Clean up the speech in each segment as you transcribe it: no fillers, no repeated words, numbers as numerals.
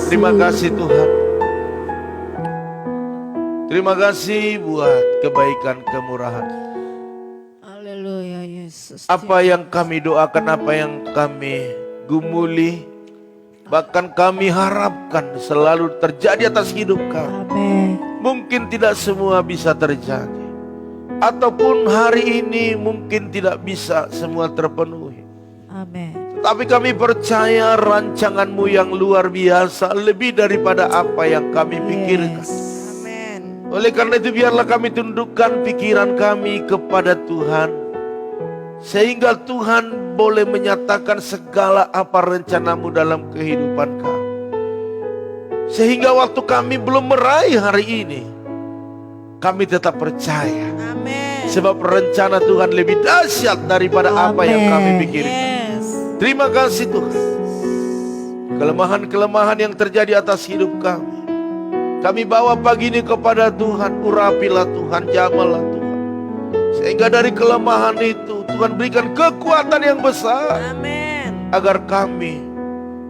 Terima kasih Tuhan. Terima kasih buat kebaikan kemurahan. Haleluya Yesus. Apa yang kami doakan, apa yang kami gumuli, bahkan kami harapkan selalu terjadi atas hidup kami. Amin. Mungkin tidak semua bisa terjadi, ataupun hari ini mungkin tidak bisa semua terpenuhi. Amin. Tapi kami percaya rancangan-Mu yang luar biasa, lebih daripada apa yang kami pikirkan. Yes. Oleh karena itu biarlah kami tundukkan pikiran kami kepada Tuhan, sehingga Tuhan boleh menyatakan segala apa rencana-Mu dalam kehidupan kami. Sehingga waktu kami belum meraih hari ini, kami tetap percaya. Amin. Sebab rencana Tuhan lebih dahsyat daripada apa yang kami pikirkan. Yes. Terima kasih Tuhan. Kelemahan-kelemahan yang terjadi atas hidup kami bawa pagi ini kepada Tuhan. Urapilah Tuhan, jamalah Tuhan, sehingga dari kelemahan itu Tuhan berikan kekuatan yang besar. Amin. Agar kami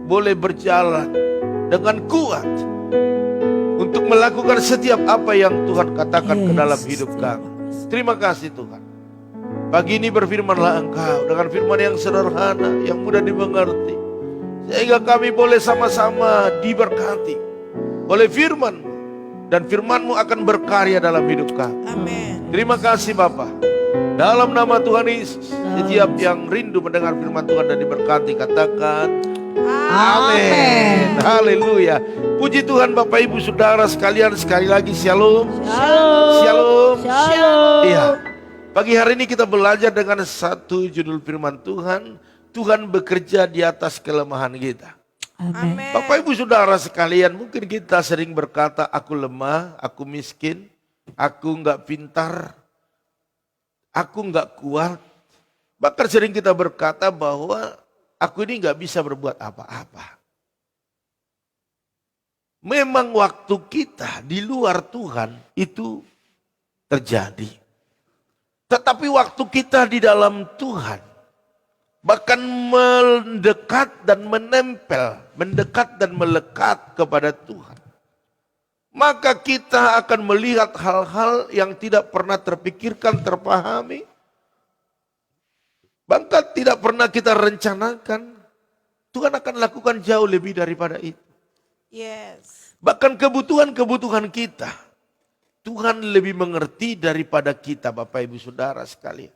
boleh berjalan dengan kuat untuk melakukan setiap apa yang Tuhan katakan ke dalam hidup kami. Terima kasih Tuhan. Pagi ini berfirmanlah Engkau dengan firman yang sederhana, yang mudah dimengerti, sehingga kami boleh sama-sama diberkati oleh firman, dan firman-Mu akan berkarya dalam hidup kami. Amin. Terima kasih Bapa. Dalam nama Tuhan Yesus, setiap yang rindu mendengar firman Tuhan dan diberkati, katakan amin. Haleluya. Puji Tuhan Bapak Ibu Saudara sekalian, sekali lagi shalom. Shalom. Shalom. Iya. Pagi hari ini kita belajar dengan satu judul firman Tuhan. Tuhan bekerja di atas kelemahan kita. Amin. Bapak Ibu Saudara sekalian, mungkin kita sering berkata, aku lemah, aku miskin, aku enggak pintar, aku enggak kuat. Bahkan sering kita berkata bahwa aku ini enggak bisa berbuat apa-apa. Memang waktu kita di luar Tuhan itu terjadi. Tetapi waktu kita di dalam Tuhan, bahkan mendekat dan menempel, mendekat dan melekat kepada Tuhan, maka kita akan melihat hal-hal yang tidak pernah terpikirkan, terpahami, bahkan tidak pernah kita rencanakan. Tuhan akan lakukan jauh lebih daripada itu. Yes. Bahkan kebutuhan-kebutuhan kita, Tuhan lebih mengerti daripada kita, Bapak Ibu Saudara sekalian.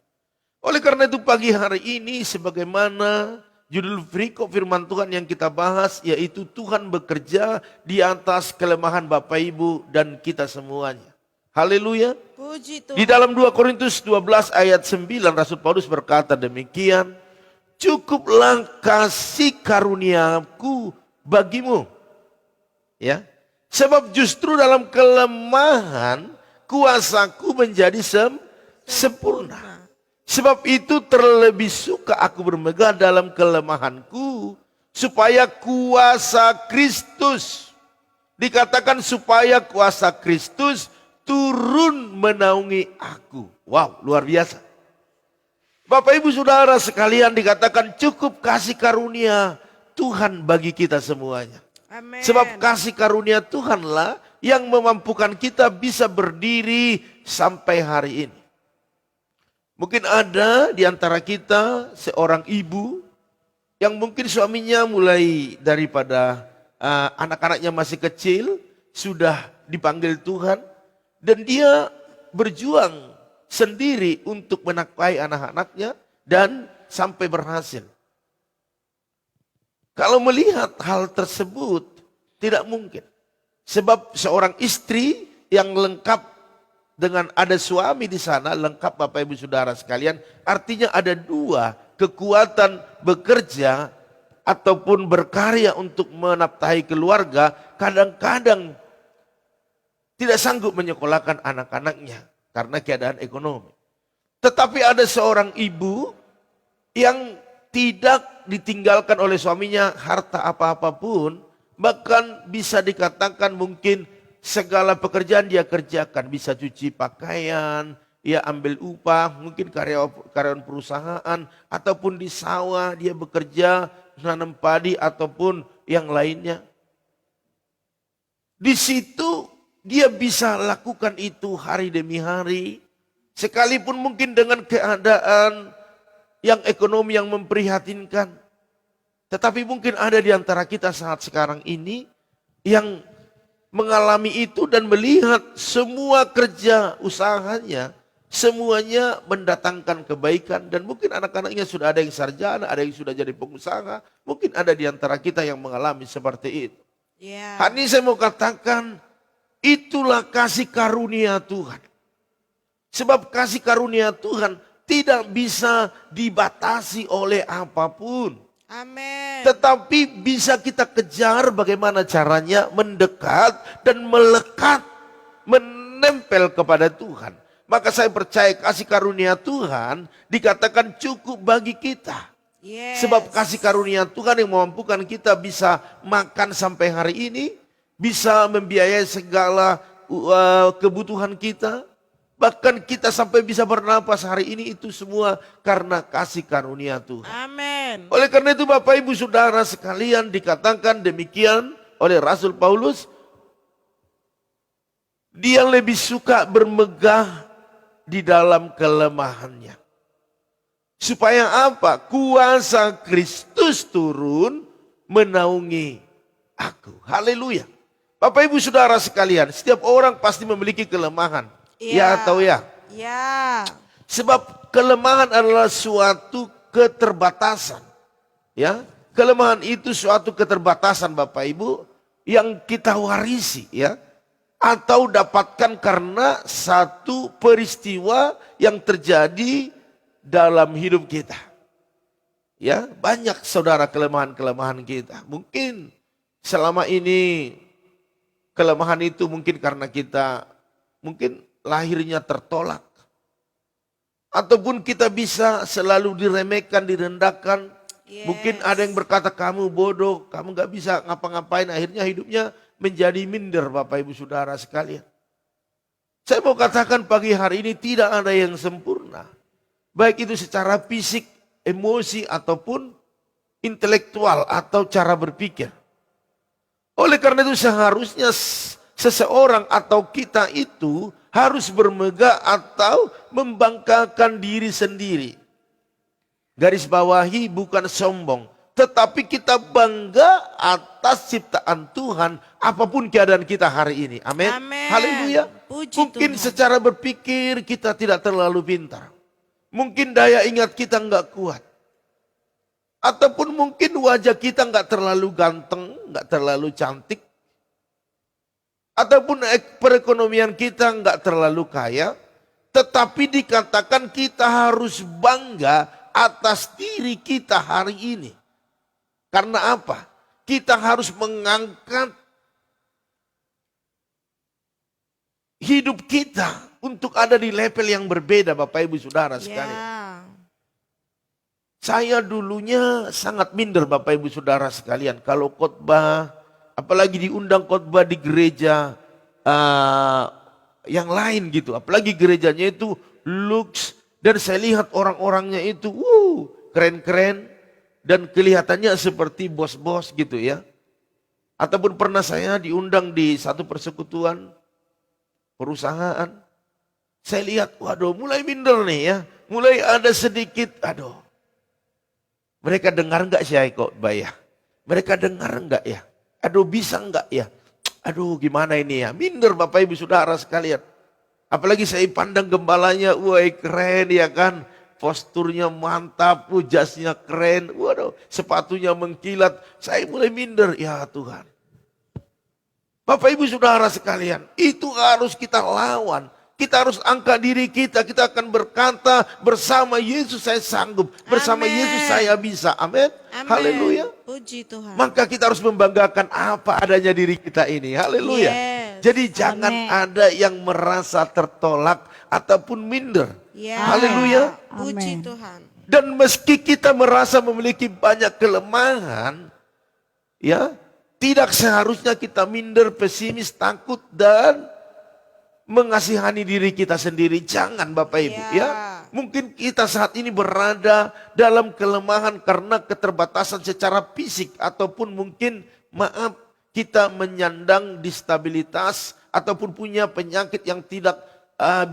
Oleh karena itu pagi hari ini, sebagaimana judul firman Tuhan yang kita bahas, yaitu Tuhan bekerja di atas kelemahan Bapak Ibu dan kita semuanya. Haleluya. Puji Tuhan. Di dalam 2 Korintus 12 ayat 9 Rasul Paulus berkata demikian, cukuplah kasih karuniaku bagimu. Ya. Sebab justru dalam kelemahan kuasaku menjadi sempurna. Sebab itu terlebih suka aku bermegah dalam kelemahanku, supaya kuasa Kristus, dikatakan supaya kuasa Kristus turun menaungi aku. Wow, luar biasa. Bapak Ibu Saudara sekalian, dikatakan cukup kasih karunia Tuhan bagi kita semuanya. Amin. Sebab kasih karunia Tuhanlah yang memampukan kita bisa berdiri sampai hari ini. Mungkin ada di antara kita seorang ibu yang mungkin suaminya mulai daripada anak-anaknya masih kecil sudah dipanggil Tuhan, dan dia berjuang sendiri untuk menafkahi anak-anaknya dan sampai berhasil. Kalau melihat hal tersebut tidak mungkin. Sebab seorang istri yang lengkap dengan ada suami di sana, lengkap Bapak Ibu Saudara sekalian, artinya ada dua kekuatan bekerja ataupun berkarya untuk menafkahi keluarga, kadang-kadang tidak sanggup menyekolahkan anak-anaknya karena keadaan ekonomi. Tetapi ada seorang ibu yang tidak ditinggalkan oleh suaminya harta apa-apapun, bahkan bisa dikatakan mungkin segala pekerjaan dia kerjakan, bisa cuci pakaian, ia ambil upah, mungkin karyawan perusahaan, ataupun di sawah dia bekerja, menanam padi ataupun yang lainnya. Di situ dia bisa lakukan itu hari demi hari. Sekalipun mungkin dengan keadaan yang ekonomi yang memprihatinkan. Tetapi mungkin ada di antara kita saat sekarang ini yang mengalami itu dan melihat semua kerja usahanya, semuanya mendatangkan kebaikan. Dan mungkin anak-anaknya sudah ada yang sarjana, ada yang sudah jadi pengusaha. Mungkin ada di antara kita yang mengalami seperti itu. Yeah. Hari ini saya mau katakan, itulah kasih karunia Tuhan. Sebab kasih karunia Tuhan tidak bisa dibatasi oleh apapun. Amin. Tetapi bisa kita kejar bagaimana caranya mendekat dan melekat, menempel kepada Tuhan. Maka saya percaya kasih karunia Tuhan dikatakan cukup bagi kita. Yes. Sebab kasih karunia Tuhan yang memampukan kita bisa makan sampai hari ini, bisa membiayai segala kebutuhan kita. Bahkan kita sampai bisa bernapas hari ini itu semua karena kasih karunia Tuhan. Amin. Oleh karena itu Bapak Ibu Saudara sekalian dikatakan demikian oleh Rasul Paulus. Dia lebih suka bermegah di dalam kelemahannya. Supaya apa? Kuasa Kristus turun menaungi aku. Haleluya. Bapak Ibu Saudara sekalian, setiap orang pasti memiliki kelemahan. Ya atau ya? Ya. Sebab kelemahan adalah suatu keterbatasan. Ya, kelemahan itu suatu keterbatasan Bapak Ibu yang kita warisi ya. Atau dapatkan karena satu peristiwa yang terjadi dalam hidup kita. Ya, banyak saudara kelemahan-kelemahan kita. Mungkin selama ini kelemahan itu mungkin karena kita mungkin lahirnya tertolak. Ataupun kita bisa selalu diremehkan, direndahkan. Yes. Mungkin ada yang berkata kamu bodoh, kamu gak bisa ngapa-ngapain. Akhirnya hidupnya menjadi minder Bapak Ibu Saudara sekalian. Saya mau katakan pagi hari ini tidak ada yang sempurna. Baik itu secara fisik, emosi ataupun intelektual atau cara berpikir. Oleh karena itu seharusnya seseorang atau kita itu harus bermegah atau membanggakan diri sendiri. Garis bawahi bukan sombong, tetapi kita bangga atas ciptaan Tuhan apapun keadaan kita hari ini. Amin. Amin. Haleluya. Puji Mungkin Tuhan. secara berpikir kita tidak terlalu pintar. Mungkin daya ingat kita enggak kuat. Ataupun mungkin wajah kita enggak terlalu ganteng, enggak terlalu cantik. Ataupun perekonomian kita enggak terlalu kaya. Tetapi dikatakan kita harus bangga atas diri kita hari ini. Karena apa? Kita harus mengangkat hidup kita untuk ada di level yang berbeda Bapak Ibu Saudara sekalian. Ya. Saya dulunya sangat minder Bapak Ibu Saudara sekalian. Kalau khotbah, apalagi diundang khotbah di gereja yang lain gitu. Apalagi gerejanya itu lux. Dan saya lihat orang-orangnya itu keren-keren. Dan kelihatannya seperti bos-bos gitu ya. Ataupun pernah saya diundang di satu persekutuan perusahaan. Saya lihat, waduh mulai minder nih ya. Mulai ada sedikit, mereka dengar enggak sih khotbah ya? Mereka dengar enggak ya? Aduh bisa enggak ya? Aduh gimana ini ya? Minder Bapak Ibu Saudara sekalian. Apalagi saya pandang gembalanya, wah keren ya kan? Posturnya mantap, jasnya keren, waduh sepatunya mengkilat. Saya mulai minder, ya Tuhan. Bapak Ibu Saudara sekalian, itu harus kita lawan. Kita harus angkat diri kita akan berkata bersama Yesus saya sanggup. Bersama Amen. Yesus saya bisa, amin. Amin. Haleluya. Puji Tuhan. Maka kita harus membanggakan apa adanya diri kita ini, haleluya. Yes. Jadi jangan Amen. ada yang merasa tertolak ataupun minder. Ya. Haleluya. Puji Amin. Tuhan. Dan meski kita merasa memiliki banyak kelemahan, ya, tidak seharusnya kita minder, pesimis, takut dan mengasihani diri kita sendiri. Jangan Bapak Ibu, ya. Mungkin kita saat ini berada dalam kelemahan karena keterbatasan secara fisik ataupun mungkin kita menyandang distabilitas ataupun punya penyakit yang tidak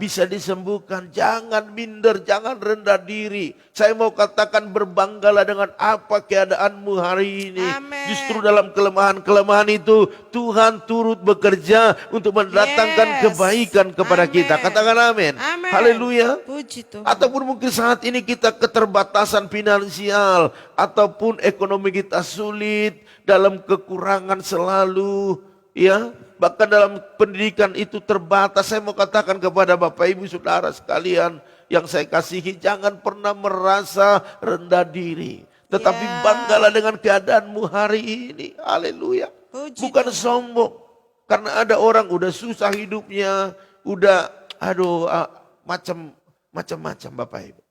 bisa disembuhkan. Jangan minder, jangan rendah diri. Saya mau katakan berbanggalah dengan apa keadaanmu hari ini. Amen. Justru dalam kelemahan-kelemahan itu Tuhan turut bekerja untuk mendatangkan Yes. kebaikan kepada Amen. kita. Katakan amin. Amen. Haleluya. Puji Tuhan. Ataupun mungkin saat ini kita keterbatasan finansial, ataupun ekonomi kita sulit, dalam kekurangan selalu, ya. Bahkan dalam pendidikan itu terbatas. Saya mau katakan kepada Bapak Ibu Saudara sekalian yang saya kasihi, jangan pernah merasa rendah diri. Tetapi Ya. banggalah dengan keadaanmu hari ini. Haleluya. Puji Bukan Tuhan. sombong. Karena ada orang udah susah hidupnya, udah macam-macam Bapak Ibu.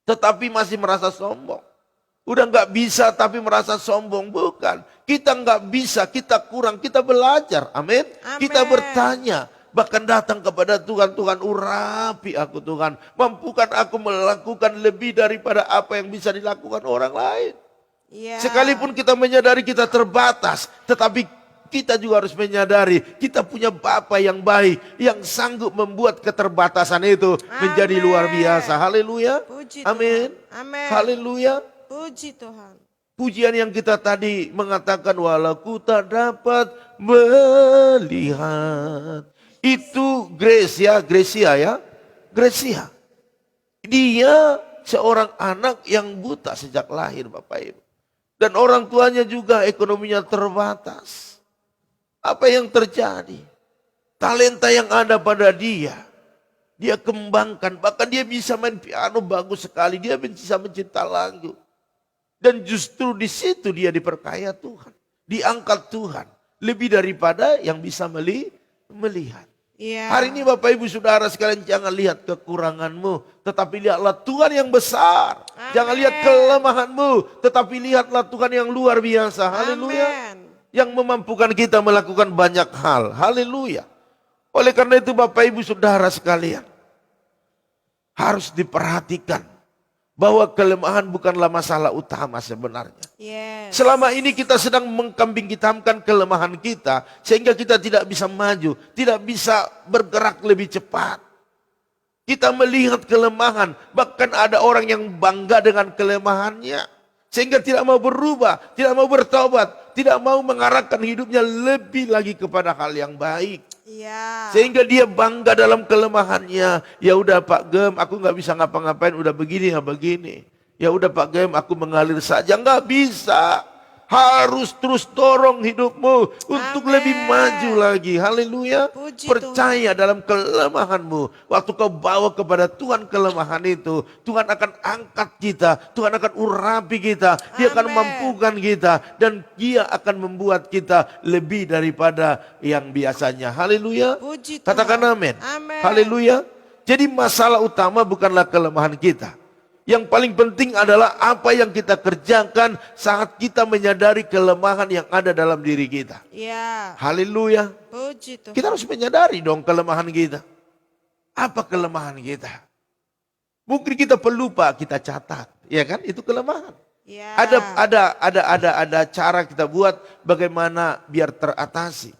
Tetapi masih merasa sombong. Udah nggak bisa tapi merasa sombong. Bukan. Kita nggak bisa, kita kurang, kita belajar. Amin. Amin. Kita bertanya. Bahkan datang kepada Tuhan, Tuhan urapi aku Tuhan. Mampukan aku melakukan lebih daripada apa yang bisa dilakukan orang lain. Ya. Sekalipun kita menyadari kita terbatas, tetapi kita juga harus menyadari kita punya Bapa yang baik, yang sanggup membuat keterbatasan itu menjadi luar biasa. Haleluya. Puji Amin. Tuhan. Amin. Haleluya. Puji Tuhan. Pujian yang kita tadi mengatakan walau ku tak dapat melihat. Itu Gracia ya. Gracia. Dia seorang anak yang buta sejak lahir Bapak Ibu. Dan orang tuanya juga ekonominya terbatas. Apa yang terjadi? Talenta yang ada pada dia kembangkan. Bahkan dia bisa main piano bagus sekali. Dia bisa mencipta lagu. Dan justru di situ dia diperkaya Tuhan. Diangkat Tuhan. Lebih daripada yang bisa melihat. Ya. Hari ini Bapak Ibu Saudara sekalian jangan lihat kekuranganmu. Tetapi lihatlah Tuhan yang besar. Amen. Jangan lihat kelemahanmu. Tetapi lihatlah Tuhan yang luar biasa. Haleluya. Amen. Yang memampukan kita melakukan banyak hal. Haleluya. Oleh karena itu Bapak Ibu Saudara sekalian. Harus diperhatikan. Bahwa kelemahan bukanlah masalah utama sebenarnya. Yes. Selama ini kita sedang mengkambing hitamkan kelemahan kita. Sehingga kita tidak bisa maju. Tidak bisa bergerak lebih cepat. Kita melihat kelemahan. Bahkan ada orang yang bangga dengan kelemahannya. Sehingga tidak mau berubah. Tidak mau bertobat. Tidak mau mengarahkan hidupnya lebih lagi kepada hal yang baik. Ya. Sehingga dia bangga dalam kelemahannya. Ya udah Pak Gem, aku nggak bisa ngapa-ngapain, udah begini ya begini. Ya udah Pak Gem, aku mengalir saja, nggak bisa. Harus terus dorong hidupmu untuk Amen. lebih maju lagi. Haleluya. Puji Percaya dalam kelemahanmu. Waktu kau bawa kepada Tuhan kelemahan itu, Tuhan akan angkat kita, Tuhan akan urapi kita, Dia akan Amen. mampukan kita, dan Dia akan membuat kita lebih daripada yang biasanya. Haleluya. Puji Tuhan. Katakan amin. Amen. Haleluya. Jadi masalah utama bukanlah kelemahan kita. Yang paling penting adalah apa yang kita kerjakan saat kita menyadari kelemahan yang ada dalam diri kita. Ya. Haleluya. Puji Tuhan. Kita harus menyadari dong kelemahan kita. Apa kelemahan kita? Mungkin kita pelupa, kita catat. Ya kan? Itu kelemahan. Ya. Ada cara kita buat bagaimana biar teratasi.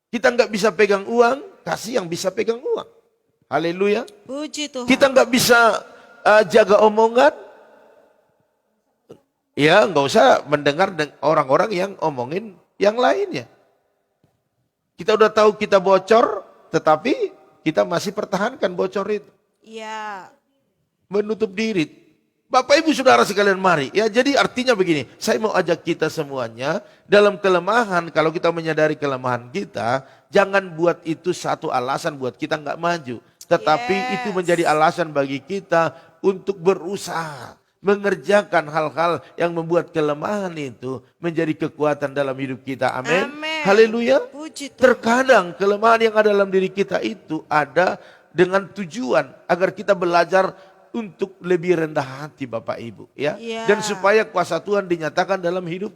Kita nggak bisa pegang uang, kasih yang bisa pegang uang. Haleluya. Puji Tuhan. Kita nggak bisa jaga omongan, ya nggak usah mendengar orang-orang yang omongin yang lainnya. Kita udah tahu kita bocor, tetapi kita masih pertahankan bocor itu. Ya. Menutup diri. Bapak Ibu Saudara sekalian mari. Ya jadi artinya begini, saya mau ajak kita semuanya dalam kelemahan, kalau kita menyadari kelemahan kita, jangan buat itu satu alasan buat kita nggak maju. Tetapi itu menjadi alasan bagi kita untuk berusaha mengerjakan hal-hal yang membuat kelemahan itu menjadi kekuatan dalam hidup kita. Amin. Amin. Haleluya. Puji Tuhan. Terkadang kelemahan yang ada dalam diri kita itu ada dengan tujuan agar kita belajar untuk lebih rendah hati Bapak Ibu. Ya. Ya. Dan supaya kuasa Tuhan dinyatakan dalam hidup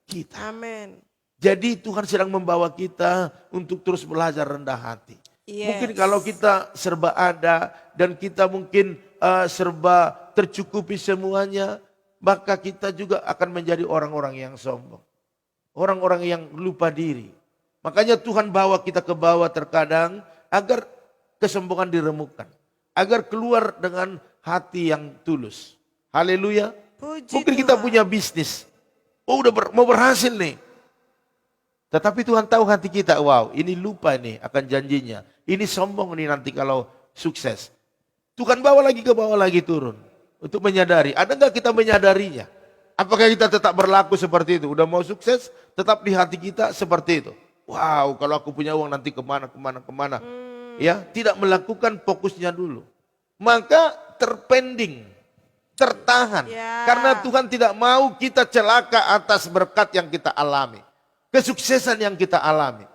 kita. Amin. Jadi Tuhan sedang membawa kita untuk terus belajar rendah hati. Yes. Mungkin kalau kita serba ada dan kita mungkin serba tercukupi semuanya, maka kita juga akan menjadi orang-orang yang sombong. Orang-orang yang lupa diri. Makanya Tuhan bawa kita ke bawah terkadang agar kesombongan diremukkan. Agar keluar dengan hati yang tulus. Haleluya. Puji Mungkin kita Tuhan. punya bisnis. Oh udah mau berhasil nih. Tetapi Tuhan tahu hati kita. Wow ini lupa nih akan janjinya. Ini sombong nih nanti kalau sukses. Tuhan bawa lagi ke bawah lagi turun. Untuk menyadari. Ada nggak kita menyadarinya? Apakah kita tetap berlaku seperti itu? Udah mau sukses, tetap di hati kita seperti itu. Wow, kalau aku punya uang nanti kemana. Ya, tidak melakukan fokusnya dulu. Maka terpending, tertahan. Ya. Karena Tuhan tidak mau kita celaka atas berkat yang kita alami. Kesuksesan yang kita alami.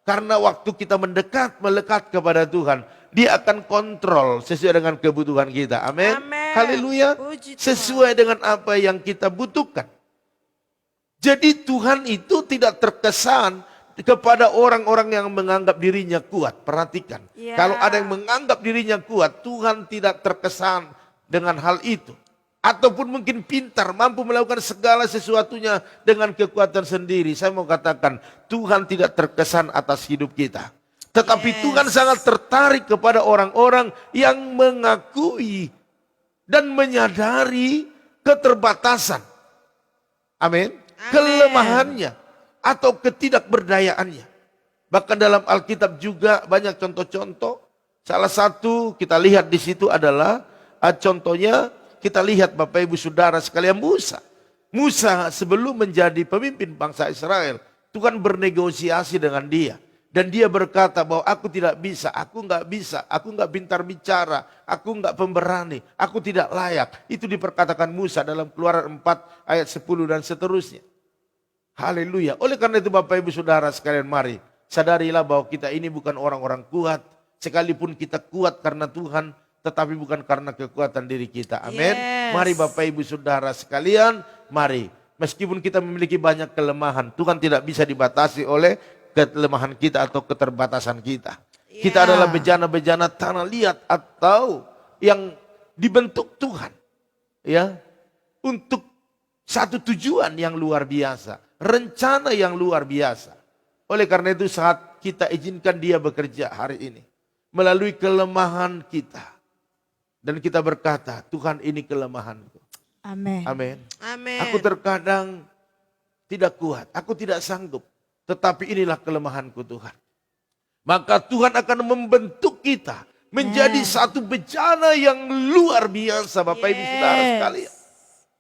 Karena waktu kita melekat kepada Tuhan, Dia akan kontrol sesuai dengan kebutuhan kita. Amin. Amin. Haleluya. Puji Tuhan. Sesuai dengan apa yang kita butuhkan. Jadi Tuhan itu tidak terkesan kepada orang-orang yang menganggap dirinya kuat. Perhatikan. Ya. Kalau ada yang menganggap dirinya kuat, Tuhan tidak terkesan dengan hal itu. Ataupun mungkin pintar, mampu melakukan segala sesuatunya dengan kekuatan sendiri. Saya mau katakan, Tuhan tidak terkesan atas hidup kita. Tetapi Yes. Tuhan sangat tertarik kepada orang-orang yang mengakui dan menyadari keterbatasan. Amin. Kelemahannya atau ketidakberdayaannya. Bahkan dalam Alkitab juga banyak contoh-contoh. Salah satu kita lihat di situ adalah contohnya kita lihat Bapak Ibu Saudara sekalian Musa. Musa sebelum menjadi pemimpin bangsa Israel, Tuhan bernegosiasi dengan dia. Dan dia berkata bahwa aku tidak bisa, aku nggak pintar bicara, aku nggak pemberani, aku tidak layak. Itu diperkatakan Musa dalam Keluaran 4 ayat 10 dan seterusnya. Haleluya. Oleh karena itu Bapak Ibu Saudara sekalian mari, sadarilah bahwa kita ini bukan orang-orang kuat. Sekalipun kita kuat karena Tuhan, tetapi bukan karena kekuatan diri kita. Amin. Yes. Mari Bapak Ibu Saudara sekalian, mari. Meskipun kita memiliki banyak kelemahan, Tuhan tidak bisa dibatasi oleh kelemahan kita atau keterbatasan kita. Kita adalah bejana-bejana tanah liat atau yang dibentuk Tuhan. Ya, untuk satu tujuan yang luar biasa. Rencana yang luar biasa. Oleh karena itu saat kita izinkan Dia bekerja hari ini. Melalui kelemahan kita. Dan kita berkata, Tuhan ini kelemahanku. Amin. Amin. Amin. Aku terkadang tidak kuat, aku tidak sanggup. Tetapi inilah kelemahanku Tuhan. Maka Tuhan akan membentuk kita menjadi satu bejana yang luar biasa Bapak Ibu Saudara sekalian.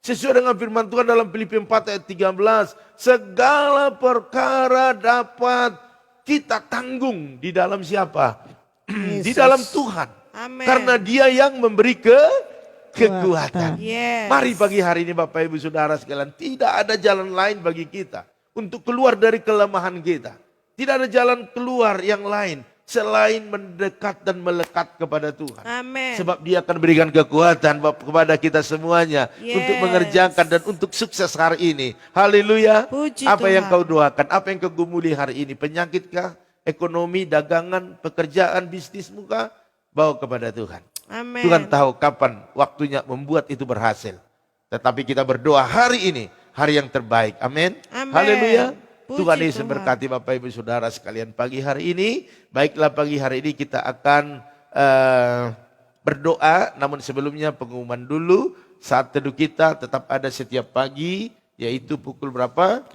Sesuai dengan firman Tuhan dalam Filipi 4 ayat 13. Segala perkara dapat kita tanggung di dalam siapa? Di dalam Tuhan. Amin. Karena Dia yang memberi kekuatan. Yes. Mari pagi hari ini Bapak Ibu Saudara sekalian, tidak ada jalan lain bagi kita untuk keluar dari kelemahan kita. Tidak ada jalan keluar yang lain selain mendekat dan melekat kepada Tuhan. Amin. Sebab Dia akan berikan kekuatan kepada kita semuanya untuk mengerjakan dan untuk sukses hari ini. Haleluya. Puji Apa yang Tuhan. kau doakan? Apa yang kau gumuli hari ini? Penyakitkah? Ekonomi, dagangan, pekerjaan, bisnismu kah? Bawa kepada Tuhan. Amin. Tuhan tahu kapan waktunya membuat itu berhasil. Tetapi kita berdoa hari ini, hari yang terbaik. Amin. Amin. Haleluya. Puji Tuhan Yesus Tuhan. berkati Bapak Ibu Saudara sekalian pagi hari ini. Baiklah pagi hari ini kita akan berdoa. Namun sebelumnya pengumuman dulu. Saat teduh kita tetap ada setiap pagi. Yaitu pukul berapa?